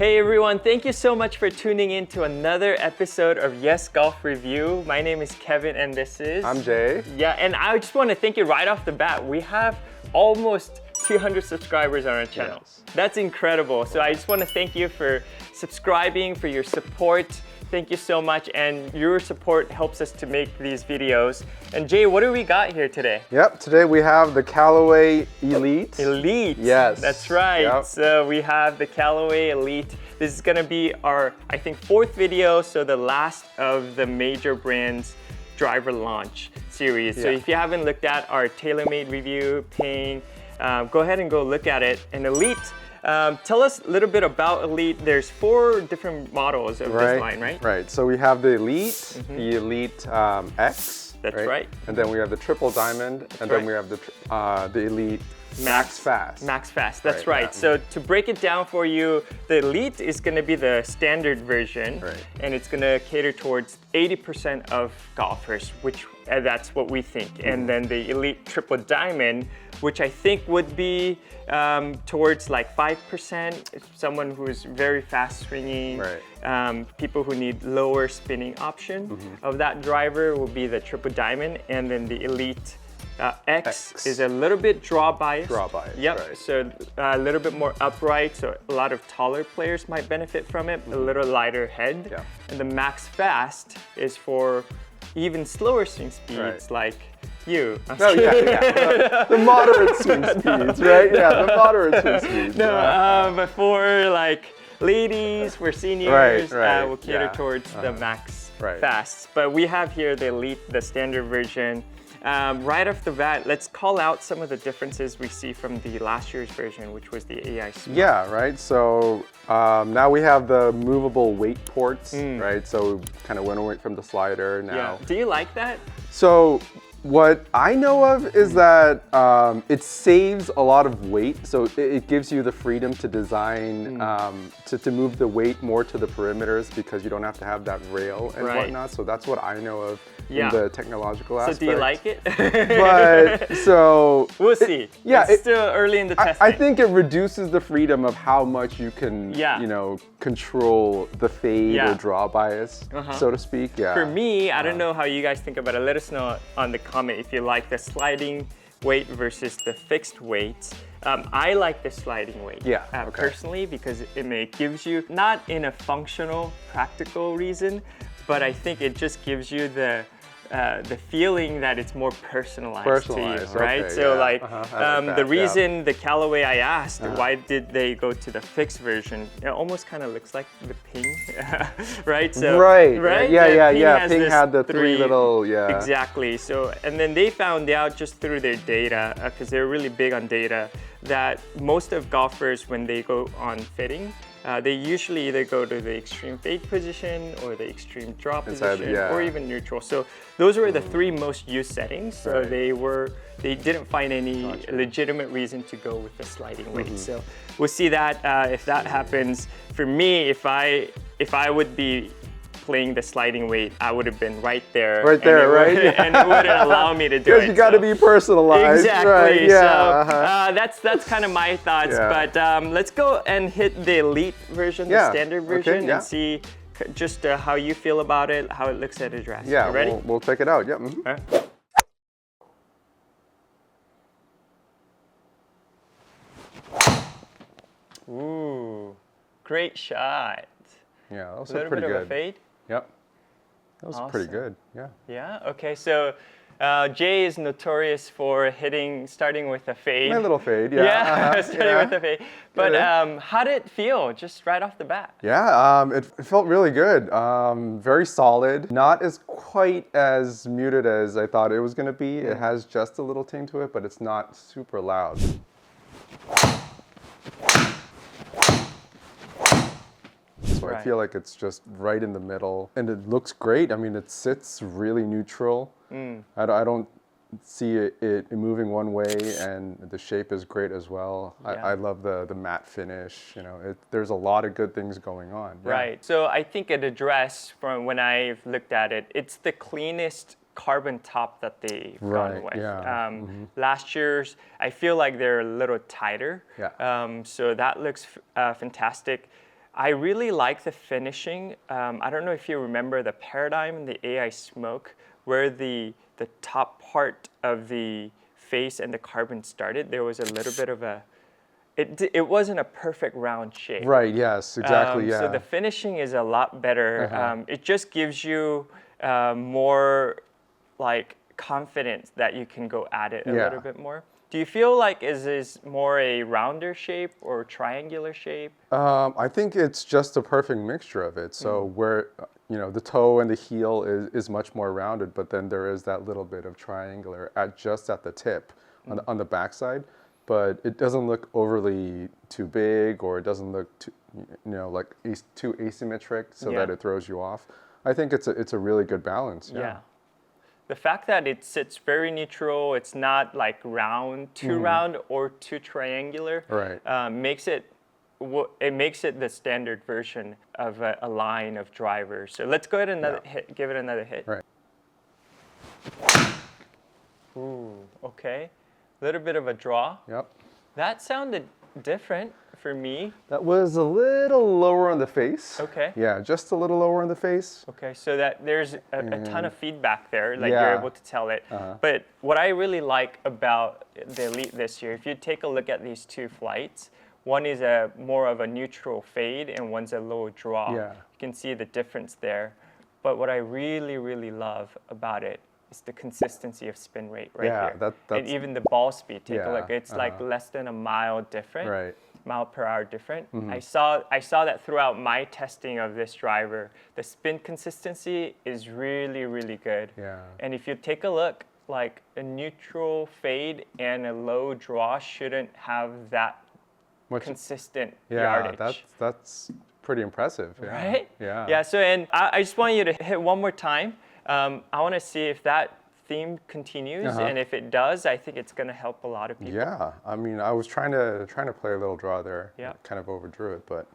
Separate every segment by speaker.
Speaker 1: Hey everyone, thank you so much for tuning in to another episode of Yes Golf Review. My name is Kevin and this is...
Speaker 2: I'm Jay.
Speaker 1: Yeah, and I just want to thank you right off the bat. We have almost 200 subscribers on our channel.
Speaker 2: Yes.
Speaker 1: That's incredible. So I just want to thank you for subscribing, for your support. Thank you so much, and your support helps us to make these videos. And Jay, what do we got here today?
Speaker 2: Yep, today we have the Callaway ELYTE.
Speaker 1: ELYTE.
Speaker 2: Yes.
Speaker 1: That's right.
Speaker 2: Yep.
Speaker 1: So we have the Callaway ELYTE. This is gonna be our, I think, fourth video, so the last of the major brands driver launch series. So if you haven't looked at our TaylorMade review, Ping, go ahead and go look at it. And ELYTE, tell us a little bit about ELYTE. There's 4 different models of this line, right?
Speaker 2: Right, so we have the ELYTE, the ELYTE X.
Speaker 1: That's right.
Speaker 2: And then we have the Triple Diamond, and then we have the ELYTE Max Fast.
Speaker 1: Max Fast, that's right. So to break it down for you, the ELYTE is going to be the standard version, and it's going to cater towards 80% of golfers, which that's what we think. And then the ELYTE Triple Diamond, which I think would be towards like 5%, someone who is very fast swinging, people who need lower spinning option of that driver will be the Triple Diamond, and then the ELYTE X is a little bit draw bias. Yep, so a little bit more upright, so a lot of taller players might benefit from it, a little lighter head. And the Max Fast is for even slower swing speeds like you.
Speaker 2: The moderate swing speeds, right? Yeah, the moderate swing speeds.
Speaker 1: No, but for like ladies, we're seniors, we'll cater towards the Max Fasts. But we have here the ELYTE, the standard version. Right off the bat, let's call out some of the differences we see from the last year's version, which was the AI Smart.
Speaker 2: Yeah, right. So now we have the movable weight ports, right? So we kind of went away from the slider now.
Speaker 1: Yeah. Do you like that?
Speaker 2: So what I know of is that it saves a lot of weight. So it gives you the freedom to design, to move the weight more to the perimeters because you don't have to have that rail and whatnot. So that's what I know of in the technological aspect.
Speaker 1: So do you like it?
Speaker 2: But so
Speaker 1: we'll see.
Speaker 2: Yeah,
Speaker 1: it's still early in the testing.
Speaker 2: I think it reduces the freedom of how much you can, you know, control the fade or draw bias, so to speak. Yeah.
Speaker 1: For me, I don't know how you guys think about it. Let us know on the comment if you like the sliding weight versus the fixed weight. I like the sliding weight personally because it gives you, not in a functional, practical reason, but I think it just gives you the feeling that it's more personalized to you, right? So like the reason the Callaway I asked, why did they go to the fixed version? It almost kind of looks like the Ping, right? So, Ping
Speaker 2: had the 3 little,
Speaker 1: Exactly. So, and then they found out just through their data, because they're really big on data, that most of golfers, when they go on fitting, they usually either go to the extreme fade position or the extreme draw position or even neutral. So those were the 3 most used settings. So they didn't find any legitimate reason to go with the sliding weight. So we'll see that if that happens. For me, if I would be playing the sliding weight, I would have been right there.
Speaker 2: Right there, right?
Speaker 1: And it wouldn't allow me to do it.
Speaker 2: Because you got to be personalized.
Speaker 1: Exactly.
Speaker 2: Right? Yeah.
Speaker 1: So that's kind of my thoughts. But let's go and hit the ELYTE version, the standard version, and see just how you feel about it, how it looks at a dress.
Speaker 2: Yeah,
Speaker 1: you ready?
Speaker 2: We'll check it out. Yep.
Speaker 1: Ooh, great shot.
Speaker 2: Yeah, that was
Speaker 1: a little
Speaker 2: pretty
Speaker 1: bit
Speaker 2: good.
Speaker 1: Of a fade.
Speaker 2: Yep. That was pretty good. Yeah.
Speaker 1: Yeah. Okay. So Jay is notorious for starting with a fade.
Speaker 2: My little fade. Yeah.
Speaker 1: Yeah. Starting with a fade. But how did it feel just right off the bat?
Speaker 2: Yeah. It felt really good. Very solid. Not as quite as muted as I thought it was going to be. It has just a little ting to it, but it's not super loud. So I feel like it's just right in the middle, and it looks great. I mean, it sits really neutral. I don't see it moving one way, and the shape is great as well. I love the matte finish. You know, there's a lot of good things going on.
Speaker 1: Right. So I think at a dress, from when I've looked at it, it's the cleanest carbon top that they've gone with. Last year's, I feel like they're a little tighter. So that looks fantastic. I really like the finishing. I don't know if you remember the paradigm in the AI smoke, where the top part of the face and the carbon started. There was a little bit of a, it wasn't a perfect round shape.
Speaker 2: Right, yes, exactly, yeah.
Speaker 1: So the finishing is a lot better. It just gives you more like confidence that you can go at it a little bit more. Do you feel like is more a rounder shape or triangular shape?
Speaker 2: I think it's just a perfect mixture of it. So where, you know, the toe and the heel is much more rounded, but then there is that little bit of triangular just at the tip on the backside. But it doesn't look overly too big, or it doesn't look too, you know, like too asymmetric so that it throws you off. I think it's a really good balance. Yeah.
Speaker 1: The fact that it sits very neutral, it's not like round, too round or too triangular, makes it the standard version of a line of drivers. So let's go ahead and give it another hit.
Speaker 2: Right.
Speaker 1: Ooh, okay. A little bit of a draw.
Speaker 2: Yep.
Speaker 1: That sounded different for me.
Speaker 2: That was a little lower on the face.
Speaker 1: Okay.
Speaker 2: Yeah, just a little lower on the face.
Speaker 1: Okay, so that there's a ton of feedback there, like you're able to tell it. But what I really like about the Elite this year, if you take a look at these two flights, one is more of a neutral fade and one's a low draw.
Speaker 2: Yeah.
Speaker 1: You can see the difference there. But what I really, really love about it is the consistency of spin rate here.
Speaker 2: That's,
Speaker 1: and even the ball speed, take a look. It's like less than a mile different. Mile per hour different. I saw that throughout my testing of this driver. The spin consistency is really, really good. And if you take a look, like a neutral fade and a low draw shouldn't have that consistent yardage.
Speaker 2: That's pretty impressive.
Speaker 1: Right?
Speaker 2: Yeah.
Speaker 1: So, and I just want you to hit one more time. I want to see if that theme continues, and if it does, I think it's going to help a lot of people.
Speaker 2: Yeah, I mean, I was trying to play a little draw there.
Speaker 1: Yeah.
Speaker 2: Kind of overdrew it, but.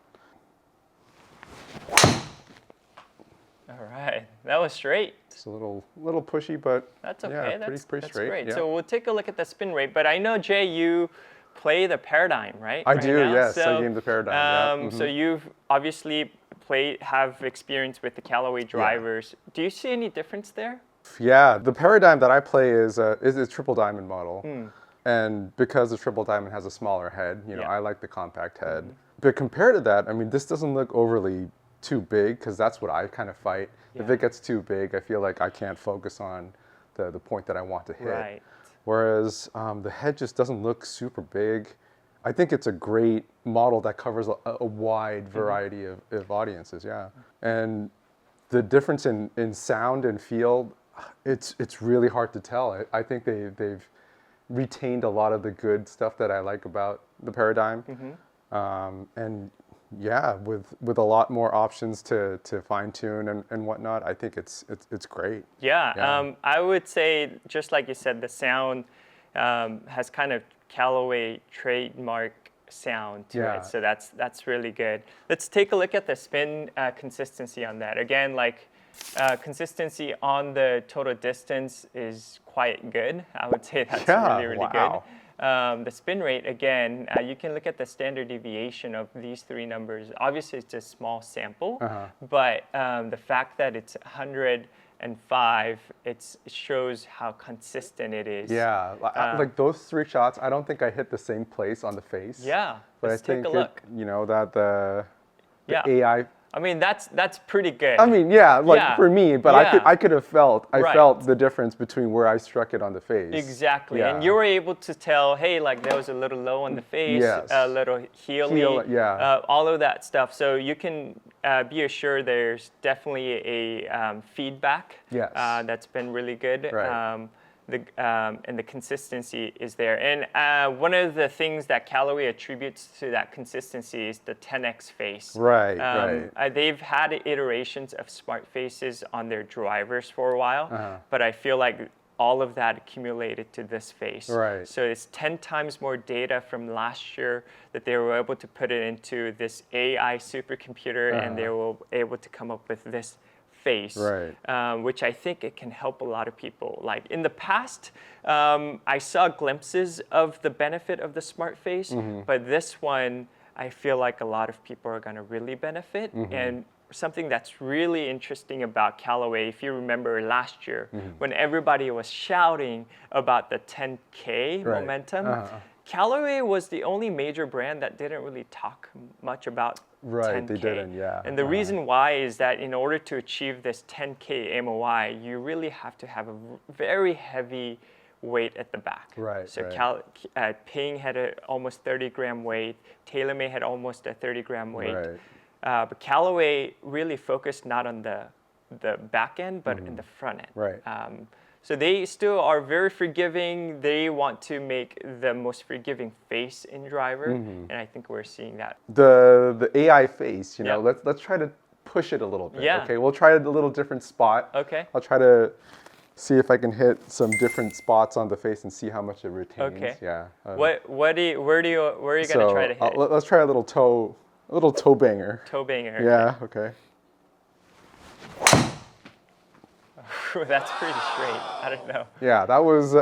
Speaker 1: All right, that was straight.
Speaker 2: It's a little pushy, but
Speaker 1: that's okay.
Speaker 2: Yeah,
Speaker 1: that's
Speaker 2: pretty straight.
Speaker 1: Great.
Speaker 2: Yeah.
Speaker 1: So we'll take a look at the spin rate. But I know, Jay, you play the paradigm, right?
Speaker 2: I do.
Speaker 1: Now?
Speaker 2: Yes,
Speaker 1: so,
Speaker 2: I game the paradigm.
Speaker 1: So you've obviously have experience with the Callaway drivers. Do you see any difference there?
Speaker 2: Yeah, the paradigm that I play is a triple diamond model, and because the triple diamond has a smaller head, you know, I like the compact head. But compared to that, I mean, this doesn't look overly too big, because that's what I kind of fight. If it gets too big, I feel like I can't focus on the point that I want to hit. Whereas the head just doesn't look super big. I think it's a great model that covers a wide variety of audiences, And the difference in sound and feel, it's really hard to tell. I think they've retained a lot of the good stuff that I like about the paradigm. And yeah, with a lot more options to fine tune and whatnot, I think it's great.
Speaker 1: I would say, just like you said, the sound has kind of Callaway trademark sound to it, so that's really good. Let's take a look at the spin consistency on that. Again, like consistency on the total distance is quite good. I would say that's really good. The spin rate, again, you can look at the standard deviation of these three numbers. Obviously, it's a small sample, but the fact that it's 105, it shows how consistent it is.
Speaker 2: Like those three shots, I don't think I hit the same place on the face. But
Speaker 1: let's
Speaker 2: I think
Speaker 1: take a look.
Speaker 2: you know, that the AI.
Speaker 1: I mean, that's pretty good.
Speaker 2: I mean, for me, but I could have felt felt the difference between where I struck it on the face.
Speaker 1: Exactly, and you were able to tell, hey, like there was a little low on the face, a little heely, all of that stuff. So you can be assured there's definitely a feedback that's been really good. And the consistency is there. And one of the things that Callaway attributes to that consistency is the 10x face. They've had iterations of smart faces on their drivers for a while, but I feel like all of that accumulated to this face. So it's 10 times more data from last year that they were able to put it into this AI supercomputer, and they were able to come up with this face, which I think it can help a lot of people. Like in the past, I saw glimpses of the benefit of the smart face, but this one I feel like a lot of people are going to really benefit. And something that's really interesting about Callaway, if you remember last year, when everybody was shouting about the 10K momentum, Callaway was the only major brand that didn't really talk much about 10K.
Speaker 2: They didn't, yeah.
Speaker 1: And the reason why is that in order to achieve this 10K MOI, you really have to have a very heavy weight at the back. So Ping had a almost 30-gram weight. TaylorMade had almost a 30-gram weight. But Callaway really focused not on the back end, but in the front end. So they still are very forgiving. They want to make the most forgiving face in driver, and I think we're seeing that.
Speaker 2: The AI face, you know, let's try to push it a little bit. Okay, we'll try a little different spot. I'll try to see if I can hit some different spots on the face and see how much it retains.
Speaker 1: Where are you gonna try to hit?
Speaker 2: Let's try a little toe banger.
Speaker 1: Toe banger.
Speaker 2: Yeah. Okay.
Speaker 1: That's pretty straight. I don't know.
Speaker 2: Yeah, that was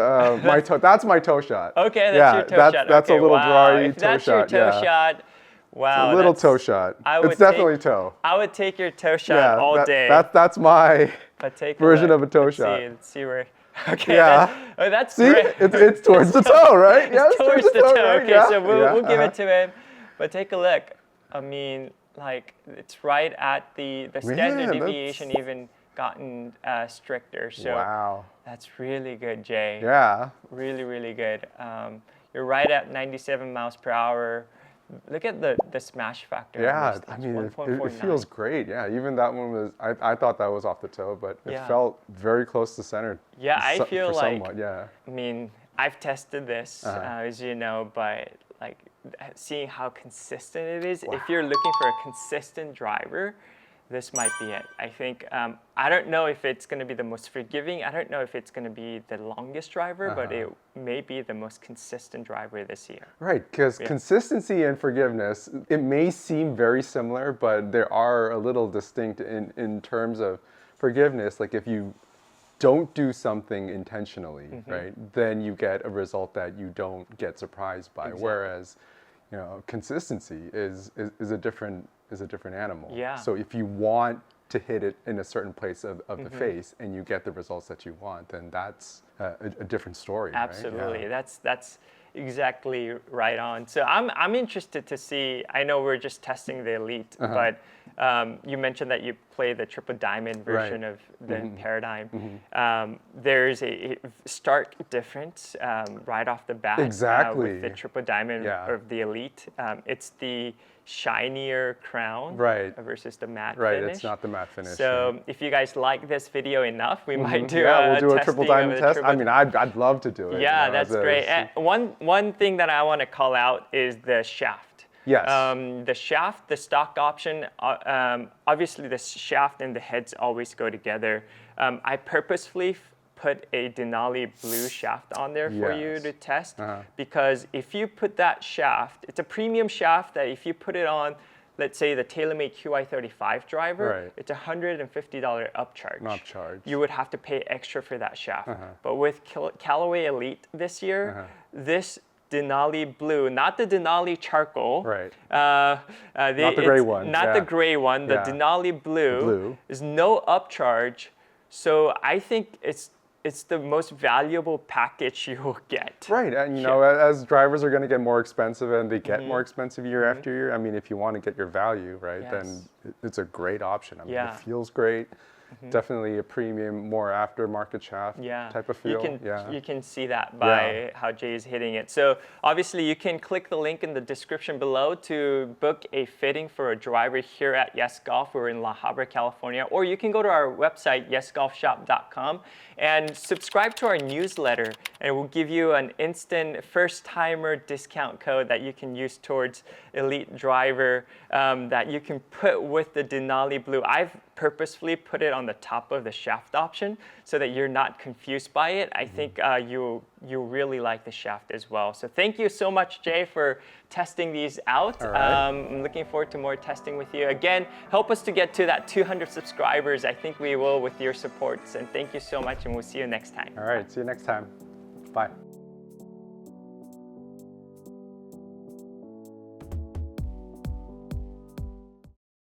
Speaker 2: my toe. That's my toe shot.
Speaker 1: Okay, that's your toe shot.
Speaker 2: That's a little dry toe
Speaker 1: that's
Speaker 2: shot.
Speaker 1: That's your toe shot. Wow.
Speaker 2: It's a little toe shot. It's definitely toe.
Speaker 1: I would take your toe shot all day.
Speaker 2: That's my version of a toe shot.
Speaker 1: Let's see where. Okay. Yeah. That's great.
Speaker 2: It's towards the toe, right?
Speaker 1: It's towards the toe. Right? Okay, so we'll give it to him. But take a look. I mean, like it's right at the standard deviation even gotten stricter. So that's really good, Jay.
Speaker 2: Yeah.
Speaker 1: Really, really good. You're right at 97 miles per hour. Look at the smash factor.
Speaker 2: Yeah, I mean, it feels great. Yeah, even that one was, I thought that was off the toe, but it felt very close to center.
Speaker 1: Yeah, I feel like,
Speaker 2: somewhat,
Speaker 1: I mean, I've tested this, as you know, but like seeing how consistent it is, if you're looking for a consistent driver, this might be it. I think, I don't know if it's going to be the most forgiving. I don't know if it's going to be the longest driver, but it may be the most consistent driver this year.
Speaker 2: Right, because consistency and forgiveness, it may seem very similar, but there are a little distinct in terms of forgiveness. Like if you don't do something intentionally, right, then you get a result that you don't get surprised by. Whereas, you know, consistency is a different animal.
Speaker 1: Yeah.
Speaker 2: So if you want to hit it in a certain place of the face and you get the results that you want, then that's a different story.
Speaker 1: Absolutely.
Speaker 2: Right?
Speaker 1: That's exactly right on. So I'm interested to see. I know we're just testing the Elite, but you mentioned that you play the triple diamond version of the Paradigm. There's a stark difference right off the bat with the triple diamond of the Elite. It's the shinier crown versus the matte finish.
Speaker 2: It's not the matte finish.
Speaker 1: So if you guys like this video enough, we might do
Speaker 2: we'll do a triple diamond test. I mean, I'd love to do it.
Speaker 1: Yeah, that's great. And one thing that I want to call out is the shaft.
Speaker 2: Yes.
Speaker 1: The shaft, the stock option, obviously the shaft and the heads always go together. I purposefully put a Denali blue shaft on there for you to test because if you put that shaft, it's a premium shaft that if you put it on, let's say the TaylorMade QI35 driver, it's a $150 upcharge. You would have to pay extra for that shaft. But with Callaway ELYTE this year, this Denali blue, not the Denali charcoal,
Speaker 2: not the gray one,
Speaker 1: the gray one, the Denali blue is no upcharge. So I think it's the most valuable package you will get.
Speaker 2: Right, and you know, as drivers are going to get more expensive and they get more expensive year after year, I mean, if you want to get your value, then it's a great option. I mean, it feels great. Definitely a premium, more aftermarket shaft type of feel.
Speaker 1: You can see that by how Jay is hitting it. So obviously you can click the link in the description below to book a fitting for a driver here at Yes Golf. We're in La Habra, California. Or you can go to our website, yesgolfshop.com, and subscribe to our newsletter. And it will give you an instant first-timer discount code that you can use towards Elite Driver that you can put with the Denali Blue. I've purposefully put it on the top of the shaft option so that you're not confused by it. I think you'll really like the shaft as well. So thank you so much, Jay, for testing these out. I'm looking forward to more testing with you. Again, help us to get to that 200 subscribers. I think we will with your supports. And thank you so much, and we'll see you next time.
Speaker 2: All right, see you next time. Bye.